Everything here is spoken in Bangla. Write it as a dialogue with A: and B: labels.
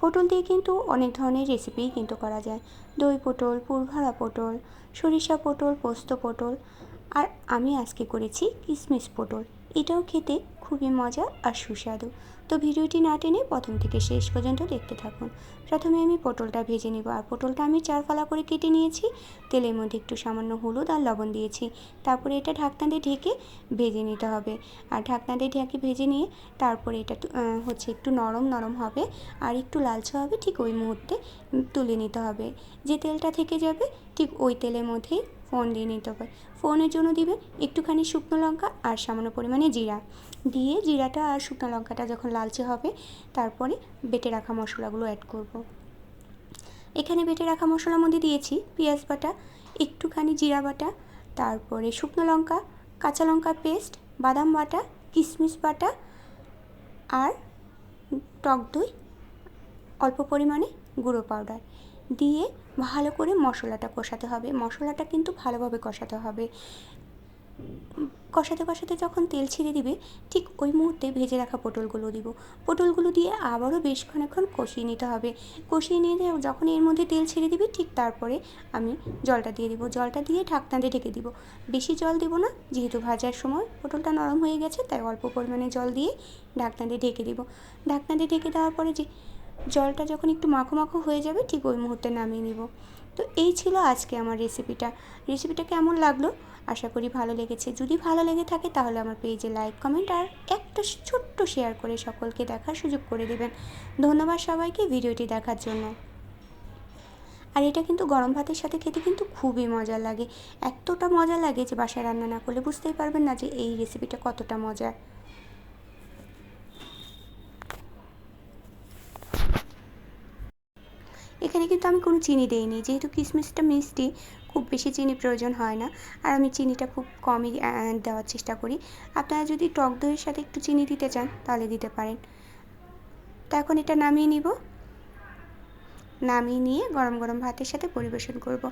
A: পটল দিয়ে কিন্তু অনেক ধরনের রেসিপিই কিন্তু করা যায়। দই পটল, পুরভরা পটল, সরিষা পটল, পোস্ত পটল, আর আমি আজকে করেছি কিশমিশ পটল। এটাও খেতে খুবই মজা আর সুস্বাদু। তো ভিডিওটি না টেনে প্রথম থেকে শেষ পর্যন্ত দেখতে থাকুন। প্রথমে আমি পটলটা ভেজে নেব, আর পটলটা আমি 4 ফালা করে কেটে নিয়েছি। তেলের মধ্যে একটু সামান্য হলুদ আর লবণ দিয়েছি। তারপরে এটা ঢাকনা দিয়ে ঢেকে ভেজে নিতে হবে। আর ঢাকনা দিয়ে ঢেকে ভেজে নিয়ে তারপরে এটা একটু নরম নরম হবে আর একটু লালচে হবে, ঠিক ওই মুহূর্তে তুলে নিতে হবে। যে তেলটা থেকে যাবে ঠিক ওই তেলের মধ্যেই ফোড়ন দিয়ে নিতে হবে। ফোড়নের জন্য দিবে একটুখানি শুকনো লঙ্কা আর সামান্য পরিমাণে জিরা দিয়ে, জিরাটা আর শুকনো লঙ্কাটা যখন লালচে হবে তারপরে বেটে রাখা মশলাগুলো অ্যাড করব। এখানে বেটে রাখা মশলার মধ্যে দিয়েছি পেঁয়াজ বাটা, একটুখানি জিরা বাটা, তারপরে শুকনো লঙ্কা, কাঁচা লঙ্কা পেস্ট, বাদাম বাটা, কিশমিশ বাটা আর টক দই, অল্প পরিমাণে গুঁড়ো পাউডার দিয়ে ভালো করে মশলাটা কষাতে হবে। মশলাটা কিন্তু ভালোভাবে কষাতে হবে। কষাতে কষাতে যখন তেল ছেড়ে দিবে ঠিক ওই মুহূর্তে ভেজে রাখা পটলগুলো দিব। পটলগুলো দিয়ে আবারও বেশ খানিকক্ষণ কষিয়ে নিতে হবে। কষিয়ে নিয়ে যখন এর মধ্যে তেল ছেড়ে দিবে ঠিক তারপরে আমি জলটা দিয়ে দিব। জলটা দিয়ে ঢাকনা দিয়ে ঢেকে দিব। বেশি জল দেব না, যেহেতু ভাজার সময় পটলটা নরম হয়ে গেছে, তাই অল্প পরিমাণে জল দিয়ে ঢাকনা দিয়ে ঢেকে দিব। ঢাকনা দিয়ে ঢেকে দেওয়ার পরে যে জলটা যখন একটু মাখো মাখো হয়ে যাবে ঠিক ওই মুহূর্তে নামিয়ে নিব। তো এই ছিল আজকে আমার রেসিপিটা কেমন লাগলো? আশা করি ভালো লেগেছে। যদি ভালো লেগে থাকে তাহলে আমার পেজে লাইক, কমেন্ট আর একটা ছোট্ট শেয়ার করে সকলকে দেখার সুযোগ করে দেবেন। ধন্যবাদ সবাইকে ভিডিওটি দেখার জন্য। আর এটা কিন্তু গরম ভাতের সাথে খেতে কিন্তু খুবই মজা লাগে। এতটা মজা লাগে যে বাসায় রান্না না করলে বুঝতেই পারবেন না যে এই রেসিপিটা কতটা মজার। এখানে কিন্তু আমি কোনো চিনি দেইনি, যেহেতু কিশমিশটা মিষ্টি, খুব বেশি চিনি প্রয়োজন হয় না। আর আমি চিনিটা খুব কমই দেওয়ার চেষ্টা করি। আপনারা যদি টক দইয়ের সাথে একটু চিনি দিতে চান তাহলে দিতে পারেন। তো এখন এটা নামিয়ে নিব। নামিয়ে নিয়ে গরম গরম ভাতের সাথে পরিবেশন করব।